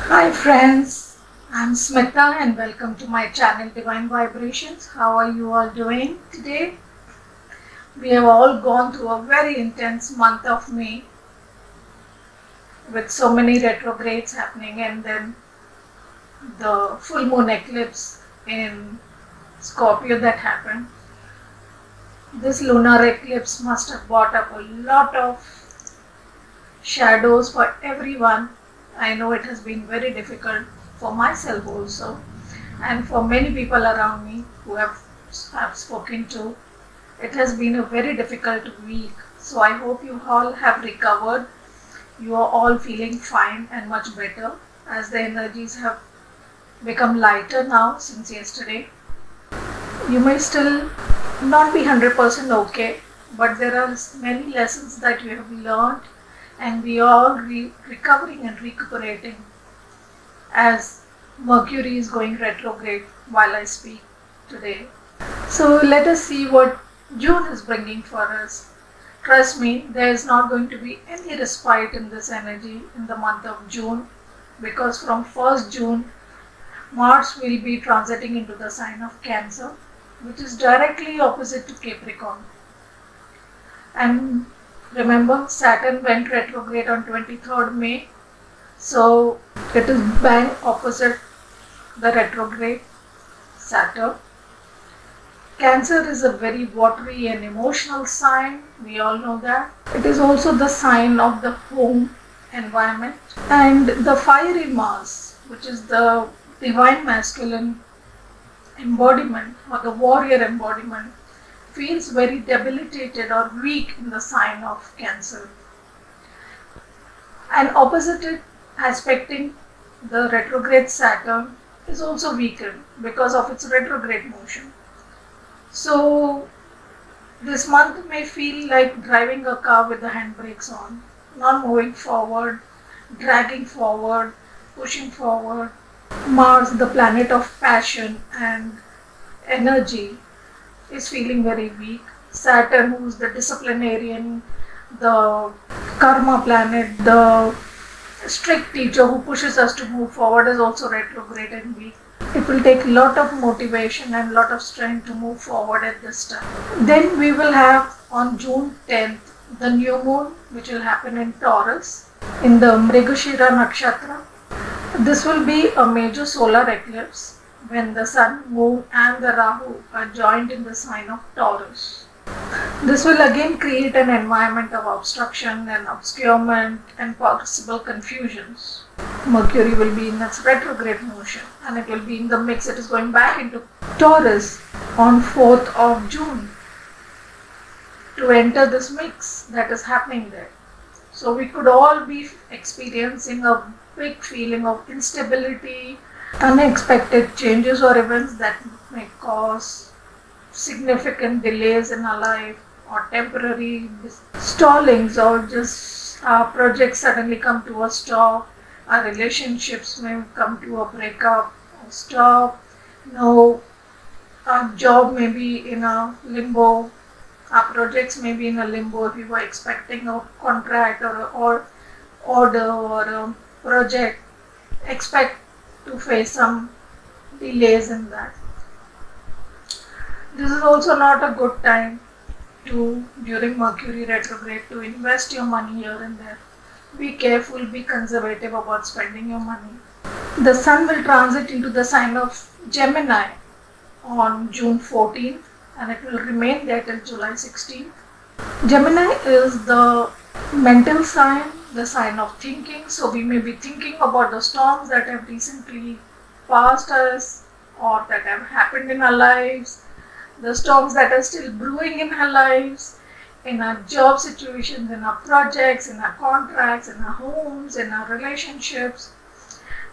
Hi friends, I'm Smita and welcome to my channel Divine Vibrations. How are you all doing today? We have all gone through a very intense month of May with so many retrogrades happening and then the full moon eclipse in Scorpio that happened. This lunar eclipse must have brought up a lot of shadows for everyone. I know it has been very difficult for myself also and for many people around me who have spoken to. It has been a very difficult week. So I hope you all have recovered. You are all feeling fine and much better as the energies have become lighter now since yesterday. You may still not be 100% okay, but there are many lessons that you have learned and we are all recovering and recuperating as Mercury is going retrograde while I speak today. So let us see what June is bringing for us. Trust me, there is not going to be any respite in this energy in the month of June because from 1st June, Mars will be transiting into the sign of Cancer, which is directly opposite to Capricorn. And remember, Saturn went retrograde on 23rd May, so it is bang opposite the retrograde Saturn. Cancer is a very watery and emotional sign, we all know that. It is also the sign of the home environment. And the fiery Mars, which is the divine masculine embodiment or the warrior embodiment, feels very debilitated or weak in the sign of Cancer. And opposite it, aspecting the retrograde Saturn, is also weakened because of its retrograde motion. So this month may feel like driving a car with the handbrakes on, not moving forward, dragging forward, pushing forward. Mars, the planet of passion and energy, is feeling very weak. Saturn, who's the disciplinarian, the karma planet, the strict teacher who pushes us to move forward, is also retrograde and weak. It will take a lot of motivation and a lot of strength to move forward at this time. Then we will have on June 10th the new moon, which will happen in Taurus in the Mrigashira Nakshatra. This will be a major solar eclipse when the Sun, Moon, and the Rahu are joined in the sign of Taurus. This will again create an environment of obstruction and obscurement and possible confusions. Mercury will be in its retrograde motion and it will be in the mix. It is going back into Taurus on 4th of June to enter this mix that is happening there. So we could all be experiencing a big feeling of instability, unexpected changes or events that may cause significant delays in our life or temporary stallings, or just our projects suddenly come to a stop, our relationships may come to a breakup or stop, no, our job may be in a limbo, our projects may be in a limbo if you were expecting a contract or order or a project, expect to face some delays in that. This is also not a good time to, during Mercury retrograde, to invest your money here and there. Be careful, be conservative about spending your money. The Sun will transit into the sign of Gemini on June 14th and it will remain there till July 16th. Gemini is the mental sign, the sign of thinking. So we may be thinking about the storms that have recently passed us or that have happened in our lives, the storms that are still brewing in our lives, in our job situations, in our projects, in our contracts, in our homes, in our relationships.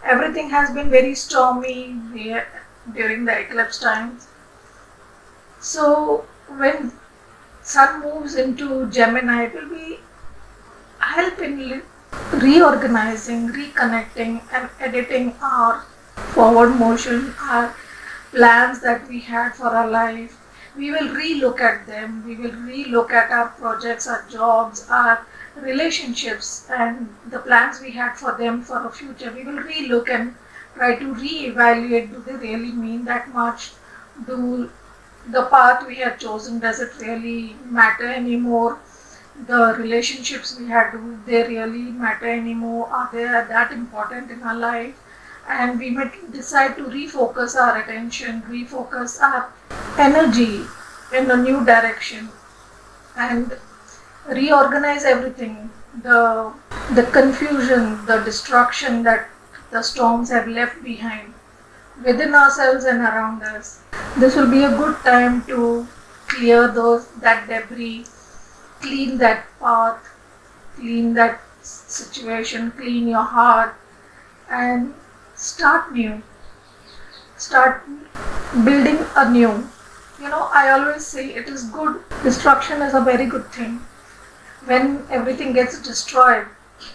Everything has been very stormy during the eclipse times. So when Sun moves into Gemini, it will be help in reorganizing, reconnecting and editing our forward motion, our plans that we had for our life. We will relook at them. We will relook at our projects, our jobs, our relationships and the plans we had for them for a future, we will relook and try to re-evaluate, do they really mean that much? Do the path we had chosen, does it really matter anymore? The relationships we had, do they really matter anymore? Are they that important in our life? And we might decide to refocus our attention, refocus our energy in a new direction and reorganize everything. The confusion, the destruction that the storms have left behind within ourselves and around us. This will be a good time to clear that debris, clean that path, clean that situation, clean your heart, and start new. Start building anew. I always say it is good. Destruction is a very good thing. When everything gets destroyed,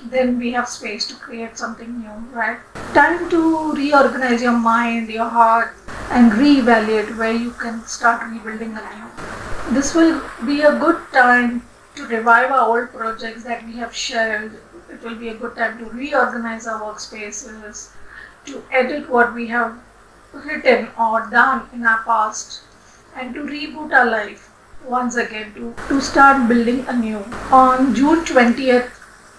then we have space to create something new, right? Time to reorganize your mind, your heart, and reevaluate where you can start rebuilding anew. This will be a good time to revive our old projects that we have shared. It will be a good time to reorganize our workspaces, to edit what we have written or done in our past, and to reboot our life once again, to start building anew. On June 20th,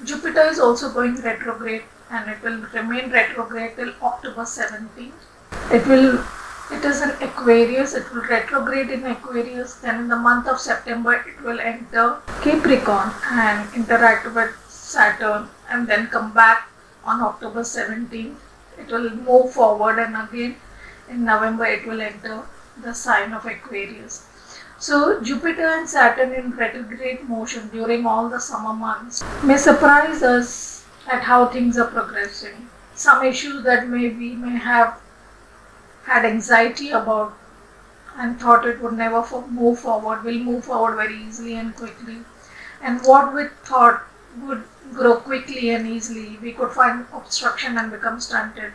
Jupiter is also going retrograde and it will remain retrograde till October 17th. It is in Aquarius, it will retrograde in Aquarius, then in the month of September it will enter Capricorn and interact with Saturn and then come back on October 17th. It will move forward and again in November it will enter the sign of Aquarius. So Jupiter and Saturn in retrograde motion during all the summer months may surprise us at how things are progressing. Some issues that we may have had anxiety about and thought it would never move forward will move forward very easily and quickly. And what we thought would grow quickly and easily, we could find obstruction and become stunted.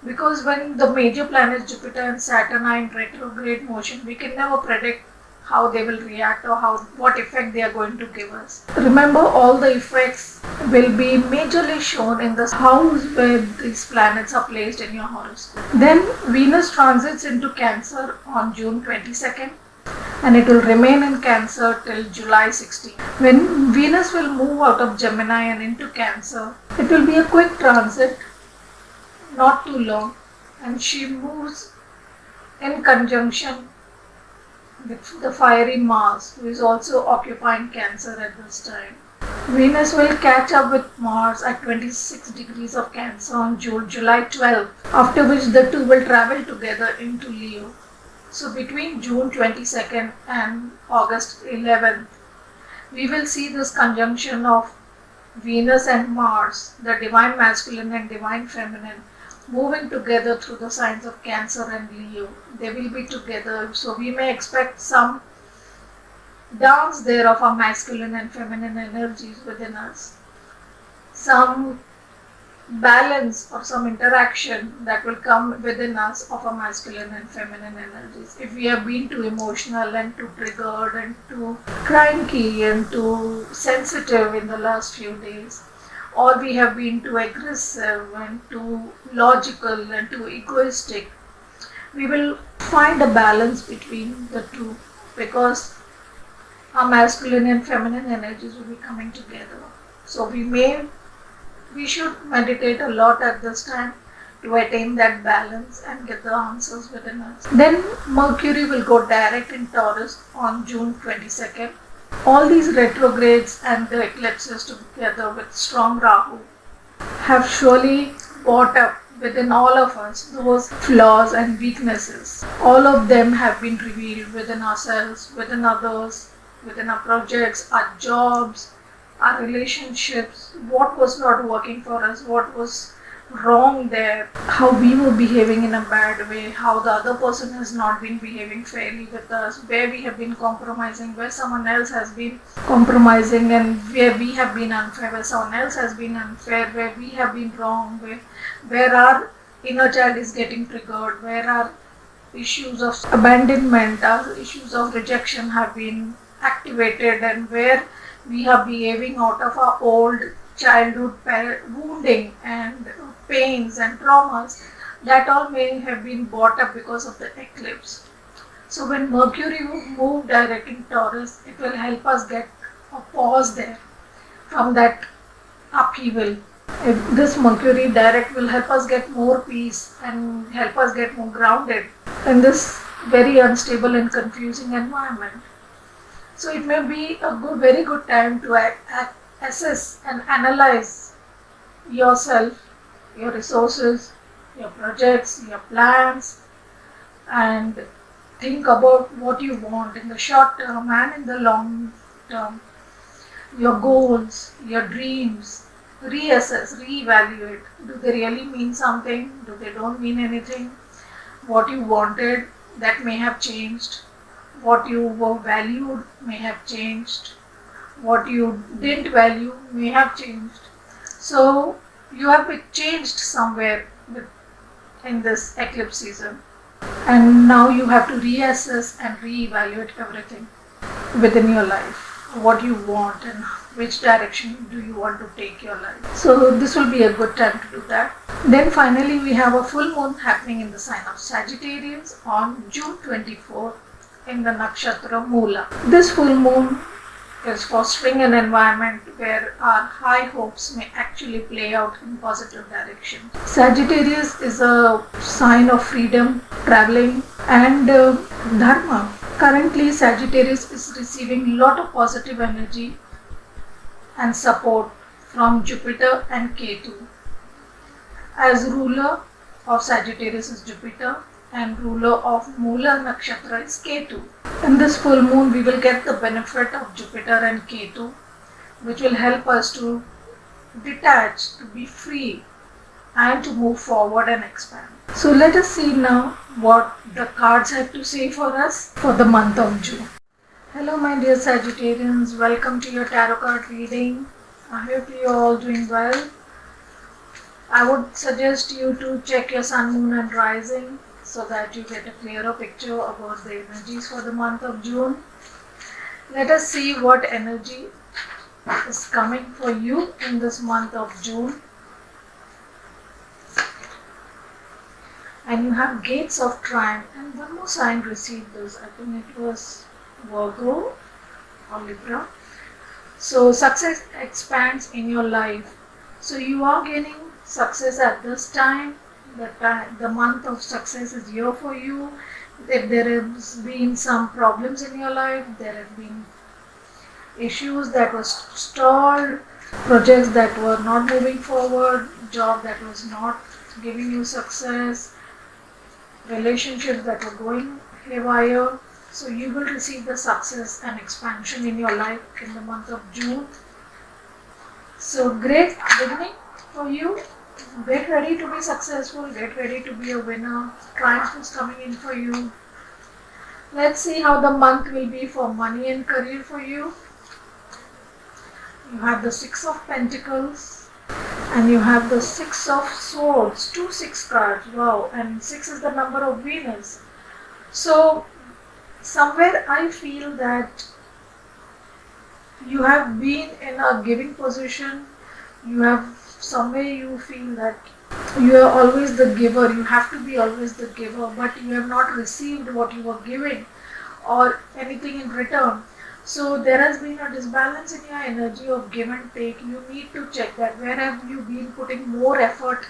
Because when the major planets Jupiter and Saturn are in retrograde motion, we can never predict how they will react or what effect they are going to give us. Remember, all the effects will be majorly shown in the house where these planets are placed in your horoscope. Then Venus transits into Cancer on June 22nd and it will remain in Cancer till July 16th. When Venus will move out of Gemini and into Cancer, it will be a quick transit, not too long, and she moves in conjunction with the fiery Mars, who is also occupying Cancer at this time. Venus will catch up with Mars at 26 degrees of Cancer on July 12th, after which the two will travel together into Leo. So between June 22nd and August 11th, we will see this conjunction of Venus and Mars, the divine masculine and divine feminine, moving together through the signs of Cancer and Leo. They will be together, so we may expect some dance there of our masculine and feminine energies within us. Some balance or some interaction that will come within us of our masculine and feminine energies. If we have been too emotional and too triggered and too cranky and too sensitive in the last few days, or we have been too aggressive and too logical and too egoistic, we will find a balance between the two because our masculine and feminine energies will be coming together. So we should meditate a lot at this time to attain that balance and get the answers within us. Then Mercury will go direct in Taurus on June 22nd. All these retrogrades and the eclipses together with strong Rahu have surely brought up within all of us those flaws and weaknesses. All of them have been revealed within ourselves, within others, within our projects, our jobs, our relationships, what was not working for us, what was wrong there, how we were behaving in a bad way, how the other person has not been behaving fairly with us, where we have been compromising, where someone else has been compromising, and where we have been unfair, where someone else has been unfair, where we have been wrong, where our inner child is getting triggered, where our issues of abandonment, our issues of rejection have been activated, and where we are behaving out of our old childhood wounding and pains and traumas, that all may have been brought up because of the eclipse. So when Mercury move direct in Taurus, it will help us get a pause there from that upheaval. This Mercury direct will help us get more peace and help us get more grounded in this very unstable and confusing environment. So it may be a very good time to assess and analyze yourself, your resources, your projects, your plans, and think about what you want in the short term and in the long term. Your goals, your dreams, reassess, reevaluate. Do they really mean something? Do they don't mean anything? What you wanted, that may have changed. What you were valued may have changed. What you didn't value may have changed. So you have been changed somewhere in this eclipse season. And now you have to reassess and reevaluate everything within your life. What you want and which direction do you want to take your life. So this will be a good time to do that. Then finally we have a full moon happening in the sign of Sagittarius on June 24 in the nakshatra Moola. This full moon is fostering an environment where our high hopes may actually play out in positive direction. Sagittarius is a sign of freedom, traveling and dharma. Currently Sagittarius is receiving a lot of positive energy and support from Jupiter and Ketu. As ruler of Sagittarius is Jupiter and ruler of Moola Nakshatra is Ketu. In this full moon we will get the benefit of Jupiter and Ketu, which will help us to detach, to be free and to move forward and expand. So let us see now what the cards have to say for us for the month of June. Hello my dear Sagittarians, welcome to your tarot card reading. I hope you are all doing well. I would suggest you to check your sun, moon and rising so that you get a clearer picture about the energies for the month of June. Let us see what energy is coming for you in this month of June. And you have Gates of Triumph, and one more sign received this. I think it was Virgo or Libra. So success expands in your life. So you are gaining success at this time. The month of success is here for you. If there has been some problems in your life, there have been issues that were stalled, projects that were not moving forward, job that was not giving you success, relationships that were going haywire. So you will receive the success and expansion in your life in the month of June. So great beginning for you. Get ready to be successful, get ready to be a winner. Triumph is coming in for you. Let's see how the month will be for money and career for you. You have the Six of Pentacles and you have the Six of Swords, 2 6 cards. Wow, and 6 is the number of Venus. So somewhere I feel that you have been in a giving position. Somewhere you feel that you are always the giver. You have to be always the giver, but you have not received what you were giving or anything in return. So there has been a disbalance in your energy of give and take. You need to check that where have you been putting more effort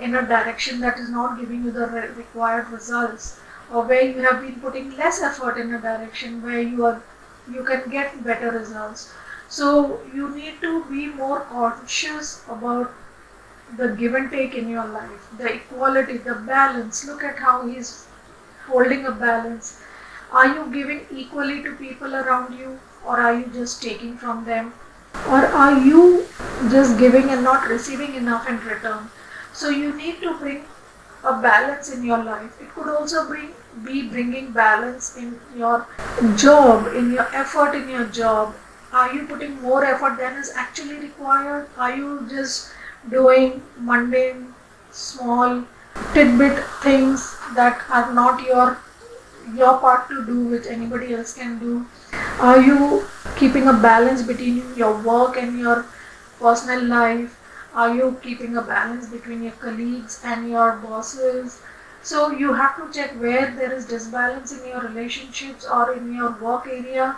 in a direction that is not giving you the required results, or where you have been putting less effort in a direction where you can get better results. So you need to be more conscious about the give and take in your life, the equality, the balance. Look at how he's holding a balance. Are you giving equally to people around you, or are you just taking from them? Or are you just giving and not receiving enough in return? So you need to bring a balance in your life. It could also be bringing balance in your job, in your effort in your job. Are you putting more effort than is actually required? Are you just doing mundane, small, tidbit things that are not your part to do, which anybody else can do? Are you keeping a balance between your work and your personal life? Are you keeping a balance between your colleagues and your bosses? So you have to check where there is disbalance in your relationships or in your work area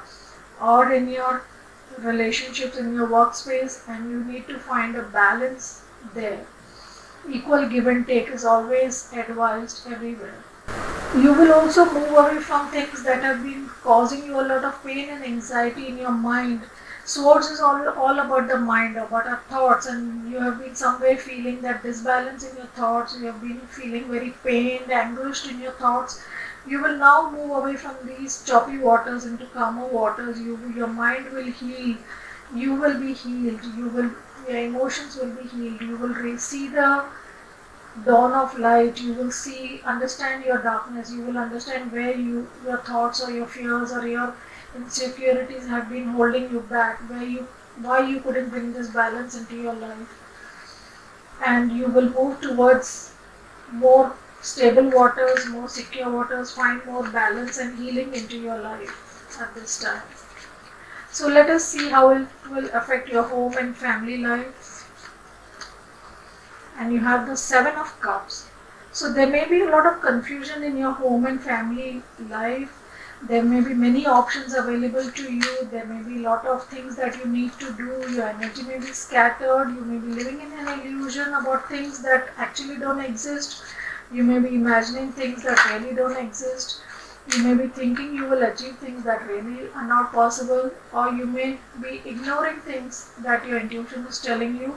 or in your relationships in your workspace, and you need to find a balance there. Equal give and take is always advised everywhere. You will also move away from things that have been causing you a lot of pain and anxiety in your mind. Swords is all about the mind, about our thoughts, and you have been somewhere feeling that disbalance in your thoughts, you have been feeling very pained, anguished in your thoughts. You will now move away from these choppy waters into calmer waters. Your mind will heal. You will be healed. Your emotions will be healed. You will see the dawn of light. You will understand your darkness. You will understand where your thoughts or your fears or your insecurities have been holding you back, why you couldn't bring this balance into your life. And you will move towards more stable waters, more secure waters, find more balance and healing into your life at this time. So let us see how it will affect your home and family life. And you have the Seven of Cups. So there may be a lot of confusion in your home and family life. There may be many options available to you. There may be a lot of things that you need to do. Your energy may be scattered. You may be living in an illusion about things that actually don't exist. You may be imagining things that really don't exist. You may be thinking you will achieve things that really are not possible, or you may be ignoring things that your intuition is telling you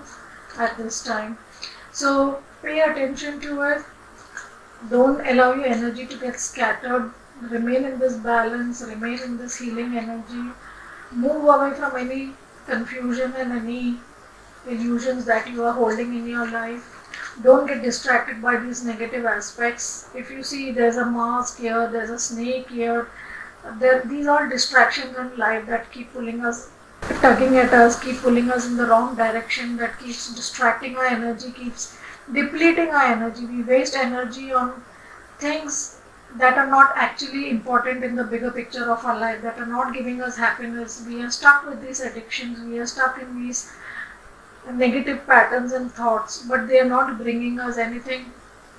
at this time. So pay attention to it. Don't allow your energy to get scattered. Remain in this balance, remain in this healing energy. Move away from any confusion and any illusions that you are holding in your life. Don't get distracted by these negative aspects. If you see there's a mask here, there's a snake here, these are distractions in life that keep pulling us, tugging at us, keep pulling us in the wrong direction, that keeps distracting our energy, keeps depleting our energy. We waste energy on things that are not actually important in the bigger picture of our life, that are not giving us happiness. We are stuck with these addictions, we are stuck in these negative patterns and thoughts, but they are not bringing us anything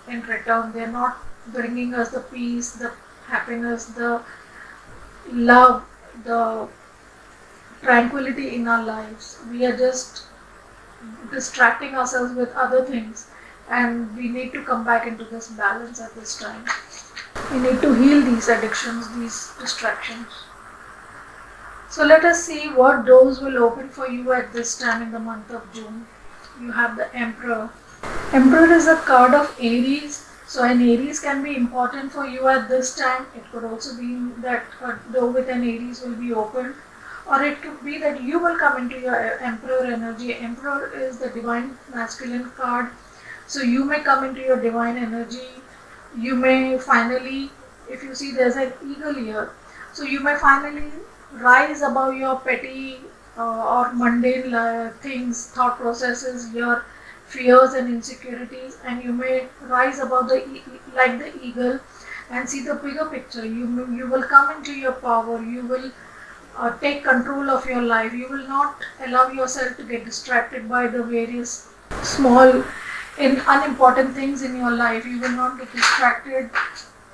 in return. They are not bringing us the peace, the happiness, the love, the tranquility in our lives. We are just distracting ourselves with other things, and we need to come back into this balance at this time. We need to heal these addictions, these distractions. So let us see what doors will open for you at this time in the month of June. You have the Emperor. Emperor is a card of Aries. So an Aries can be important for you at this time. It could also be that a door with an Aries will be opened, or it could be that you will come into your Emperor energy. Emperor is the divine masculine card. So you may come into your divine energy. You may finally, if you see there's an eagle here, so you may finally rise above your petty or mundane things, thought processes, your fears and insecurities, and you may rise above like the eagle and see the bigger picture. You will come into your power. You will take control of your life. You will not allow yourself to get distracted by the various small in unimportant things in your life. You will not get distracted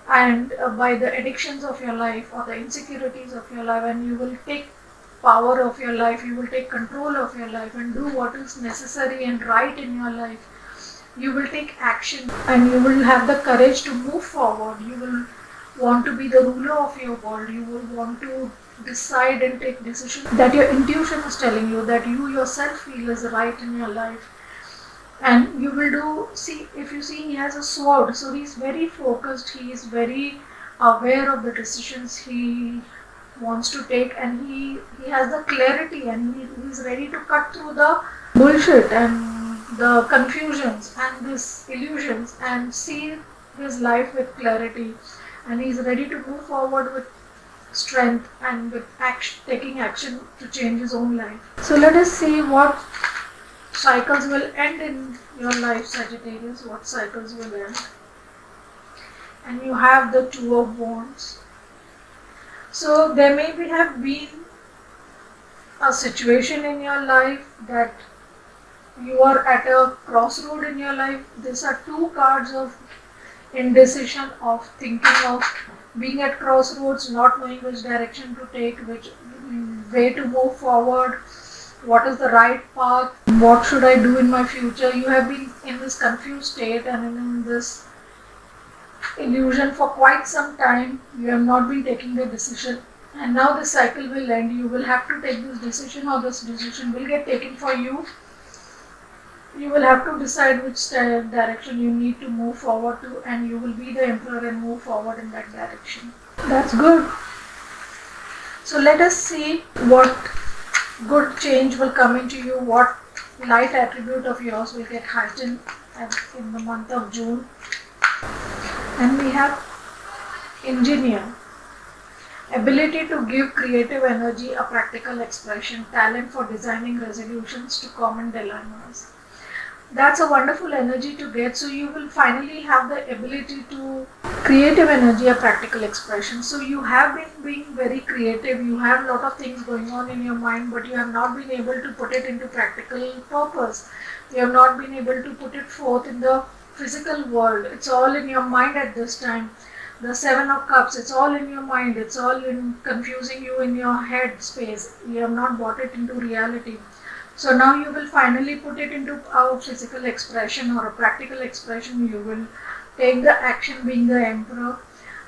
and by the addictions of your life or the insecurities of your life, and you will take power of your life. You will take control of your life and do what is necessary and right in your life. You will take action and you will have the courage to move forward. You will want to be the ruler of your world. You will want to decide and take decisions that your intuition is telling you, that you yourself feel is right in your life. And you will do, see, if you see he has a sword, so he's very focused, he is very aware of the decisions he wants to take, and he has the clarity, and he's ready to cut through the bullshit and the confusions and these illusions and see his life with clarity, and he's ready to move forward with strength and with taking action to change his own life. So let us see what cycles will end in your life, Sagittarius. What cycles will end? And you have the Two of Wands. So there may have been a situation in your life that you are at a crossroad in your life. These are two cards of indecision, of thinking of being at crossroads, not knowing which direction to take, which way to move forward, what is the right path, what should I do in my future. You have been in this confused state and in this illusion for quite some time. You have not been taking the decision, and now this cycle will end. You will have to take this decision, or this decision will get taken for you. You will have to decide which direction you need to move forward to, and you will be the emperor and move forward in that direction. That's good. So let us see what good change will come into you, what light attribute of yours will get heightened in the month of June. And we have engineer, ability to give creative energy a practical expression, talent for designing resolutions to common dilemmas. That's a wonderful energy to get. So you will finally have the ability to creative energy, a practical expression. So you have been being very creative. You have a lot of things going on in your mind, but you have not been able to put it into practical purpose. You have not been able to put it forth in the physical world. It's all in your mind at this time. The Seven of Cups, it's all in your mind. It's all in confusing you in your head space. You have not brought it into reality. So now you will finally put it into a physical expression or a practical expression. You will take the action being the emperor,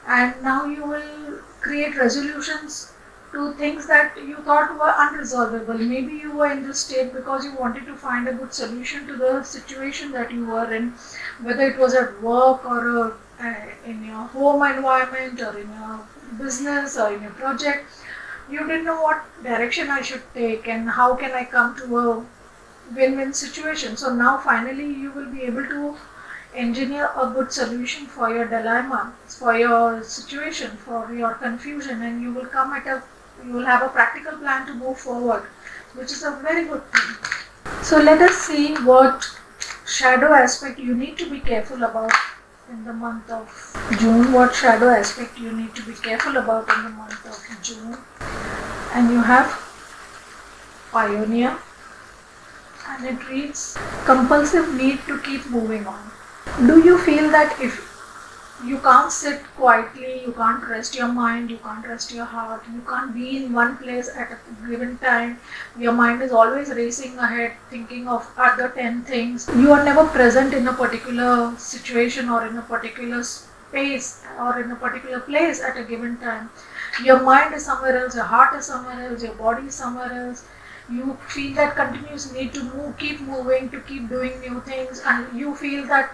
and now you will create resolutions to things that you thought were unresolvable. Maybe you were in this state because you wanted to find a good solution to the situation that you were in, whether it was at work or in your home environment or in your business or in your project. You didn't know what direction I should take and how can I come to a win-win situation. So now finally you will be able to engineer a good solution for your dilemma, for your situation, for your confusion, and you will have a practical plan to move forward, which is a very good thing. So let us see what shadow aspect you need to be careful about in the month of June. What shadow aspect you need to be careful about in the month of June. And you have Pioneer, and it reads compulsive need to keep moving on. Do you feel that if you can't sit quietly, you can't rest your mind, you can't rest your heart, you can't be in one place at a given time, your mind is always racing ahead thinking of other 10 things, you are never present in a particular situation or in a particular space or in a particular place at a given time. Your mind is somewhere else, your heart is somewhere else, your body is somewhere else. You feel that continuous need to move, keep moving, to keep doing new things, and you feel that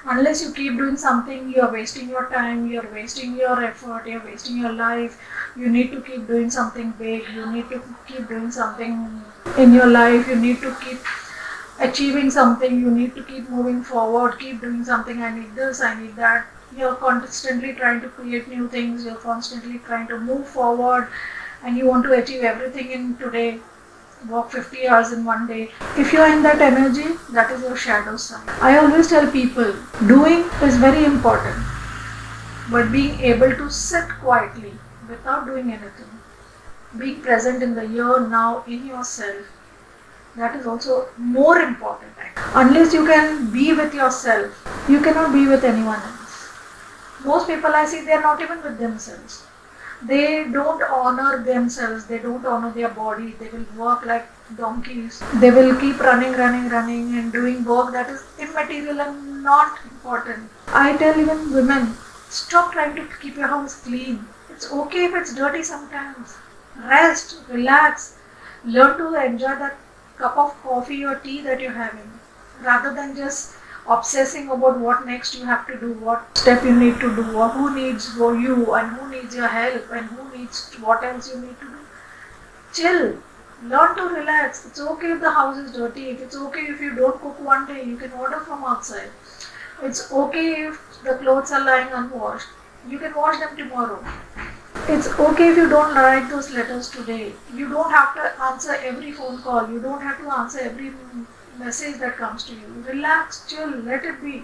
unless you keep doing something, you are wasting your time, you are wasting your effort, you are wasting your life. You need to keep doing something big, you need to keep doing something in your life, you need to keep achieving something, you need to keep moving forward, keep doing something. I need this, I need that. You're constantly trying to create new things, you're constantly trying to move forward, and you want to achieve everything in today. Work 50 hours in one day. If you are in that energy, that is your shadow side. I always tell people, doing is very important, but being able to sit quietly without doing anything, being present in the here, now, in yourself, that is also more important. Unless you can be with yourself, you cannot be with anyone else. Most people I see, they are not even with themselves. They don't honor themselves, they don't honor their body, they will work like donkeys. They will keep running and doing work that is immaterial and not important. I tell even women, stop trying to keep your house clean. It's okay if it's dirty sometimes. Rest, relax, learn to enjoy that cup of coffee or tea that you're having, rather than just obsessing about what next you have to do, what step you need to do, or who needs for you and who needs your help and who needs what else you need to do. Chill, learn to relax. It's okay if the house is dirty, it's okay if you don't cook one day, you can order from outside. It's okay if the clothes are lying unwashed, you can wash them tomorrow. It's okay if you don't write those letters today. You don't have to answer every phone call, you don't have to answer every message that comes to you. Relax, chill, let it be.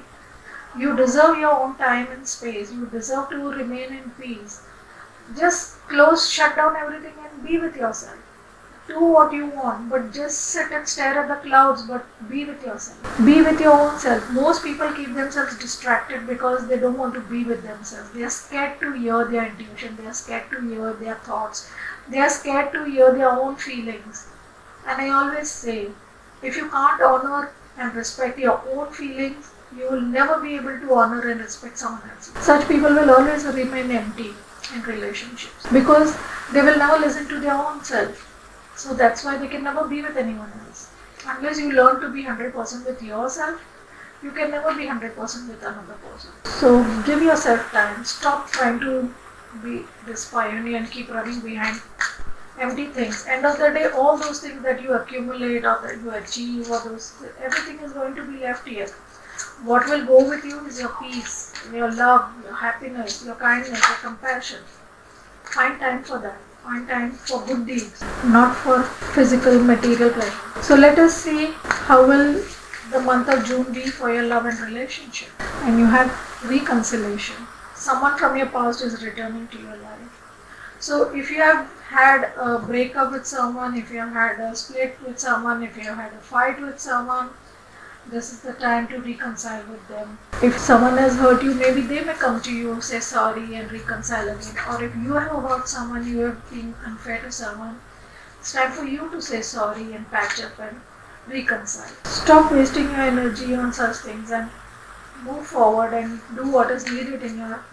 You deserve your own time and space. You deserve to remain in peace. Just close, shut down everything and be with yourself. do what you want, but just sit and stare at the clouds, but be with yourself. Be with your own self. Most people keep themselves distracted because they don't want to be with themselves. They are scared to hear their intuition, they are scared to hear their thoughts, they are scared to hear their own feelings. And I always say, if you can't honor and respect your own feelings, you will never be able to honor and respect someone else. Such people will always remain empty in relationships because they will never listen to their own self. So that's why they can never be with anyone else. Unless you learn to be 100% with yourself, you can never be 100% with another person. So give yourself time. Stop trying to be this pioneer and keep running behind empty things. End of the day, all those things that you accumulate or that you achieve or those, everything is going to be left here. What will go with you is your peace, your love, your happiness, your kindness, your compassion. Find time for that. Find time for good deeds, not for physical material pleasure. So let us see how will the month of June be for your love and relationship. And you have reconciliation. Someone from your past is returning to your life. So if you have had a breakup with someone, if you have had a split with someone, if you have had a fight with someone, this is the time to reconcile with them. If someone has hurt you, maybe they may come to you, say sorry and reconcile again. Or if you have hurt someone, you have been unfair to someone, it's time for you to say sorry and patch up and reconcile. Stop wasting your energy on such things and move forward and do what is needed in your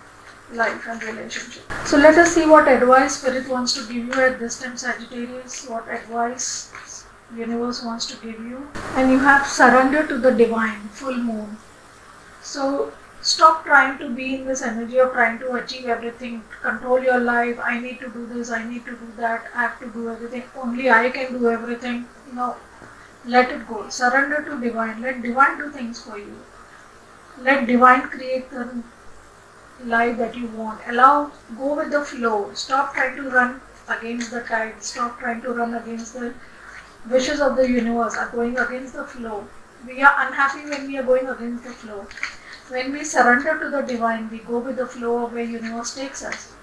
life and relationship. So let us see what advice Spirit wants to give you at this time, Sagittarius. What advice universe wants to give you. And you have surrendered to the divine, full moon. So stop trying to be in this energy of trying to achieve everything, control your life. I need to do this, I need to do that, I have to do everything, only I can do everything. No, let it go. Surrender to divine. Let divine do things for you. Let divine create the life that you want. Go with the flow. Stop trying to run against the tide. Stop trying to run against the wishes of the universe. Are going against the flow. We are unhappy when we are going against the flow. When we surrender to the divine, we go with the flow of where universe takes us.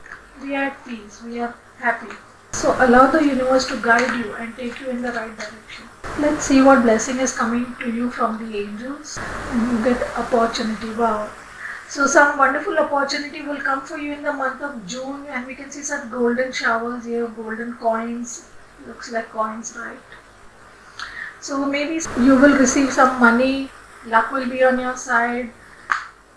We are at peace. We are happy. So allow the universe to guide you and take you in the right direction. Let's see what blessing is coming to you from the angels. And you get opportunity. Wow. So some wonderful opportunity will come for you in the month of June, and we can see some golden showers here, golden coins. Looks like coins, right? So maybe you will receive some money, luck will be on your side.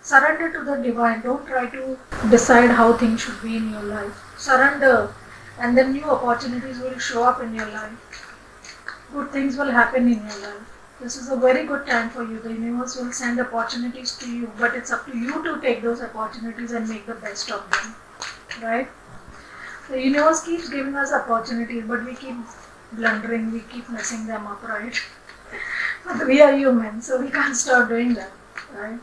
Surrender to the divine. Don't try to decide how things should be in your life. Surrender, and then new opportunities will show up in your life. Good things will happen in your life. This is a very good time for you. The universe will send opportunities to you, but it's up to you to take those opportunities and make the best of them. Right? The universe keeps giving us opportunities, but we keep blundering, we keep messing them up, right? But we are human, so we can't stop doing that, right?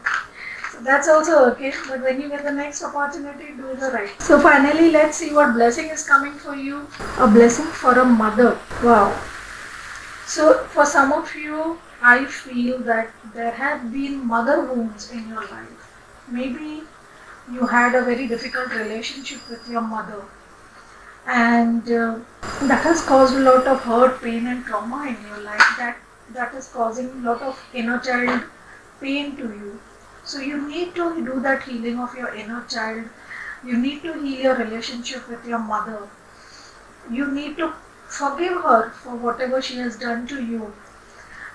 So that's also okay, but when you get the next opportunity, do the right. So finally, let's see what blessing is coming for you. A blessing for a mother. Wow. So for some of you, I feel that there have been mother wounds in your life. Maybe you had a very difficult relationship with your mother, and that has caused a lot of hurt, pain and trauma in your life. That is causing a lot of inner child pain to you. So you need to do that healing of your inner child. You need to heal your relationship with your mother. You need to forgive her for whatever she has done to you.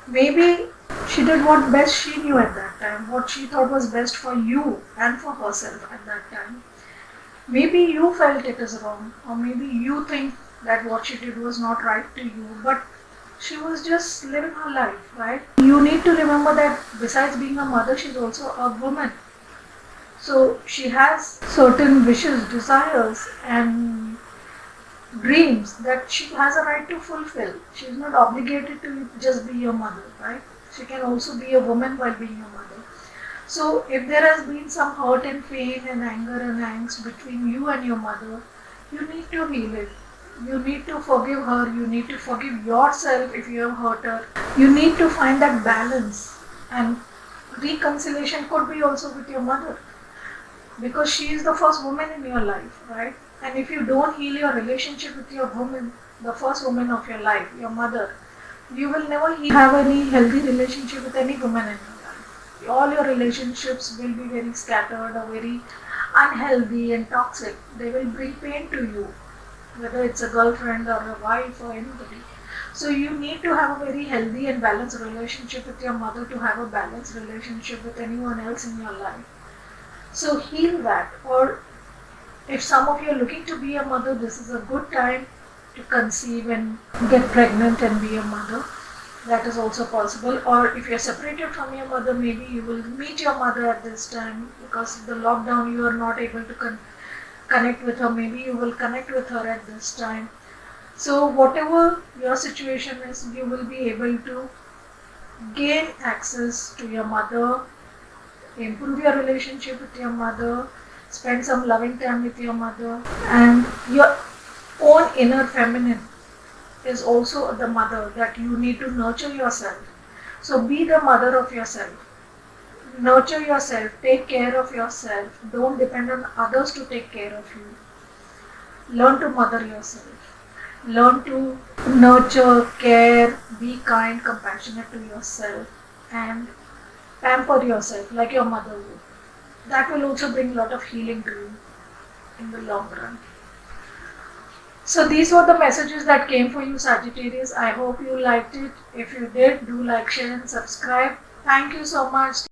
Maybe she did what best she knew at that time, what she thought was best for you and for herself at that time. Maybe you felt it is wrong, or maybe you think that what she did was not right to you, but she was just living her life, right? You need to remember that besides being a mother, she's also a woman. So she has certain wishes, desires and dreams that she has a right to fulfill. She is not obligated to just be your mother, right? She can also be a woman while being your mother. So if there has been some hurt and pain and anger and angst between you and your mother, you need to heal it. You need to forgive her. You need to forgive yourself if you have hurt her. You need to find that balance. And reconciliation could be also with your mother, because she is the first woman in your life, right? And if you don't heal your relationship with your woman, the first woman of your life, your mother, you will never have any healthy relationship with any woman in your life. All your relationships will be very scattered or very unhealthy and toxic. They will bring pain to you, whether it's a girlfriend or a wife or anybody. So you need to have a very healthy and balanced relationship with your mother to have a balanced relationship with anyone else in your life. So heal that. Or if some of you are looking to be a mother, this is a good time to conceive and get pregnant and be a mother. That is also possible. Or if you're separated from your mother, maybe you will meet your mother at this time because of the lockdown you are not able to connect with her. Maybe you will connect with her at this time. So whatever your situation is, you will be able to gain access to your mother, improve your relationship with your mother, spend some loving time with your mother, and your own inner feminine is also the mother that you need to nurture yourself. So be the mother of yourself. Nurture yourself, take care of yourself. Don't depend on others to take care of you. Learn to mother yourself. Learn to nurture, care, be kind, compassionate to yourself, and pamper yourself like your mother would. That will also bring a lot of healing to you in the long run. So these were the messages that came for you, Sagittarius. I hope you liked it. If you did, do like, share and subscribe. Thank you so much.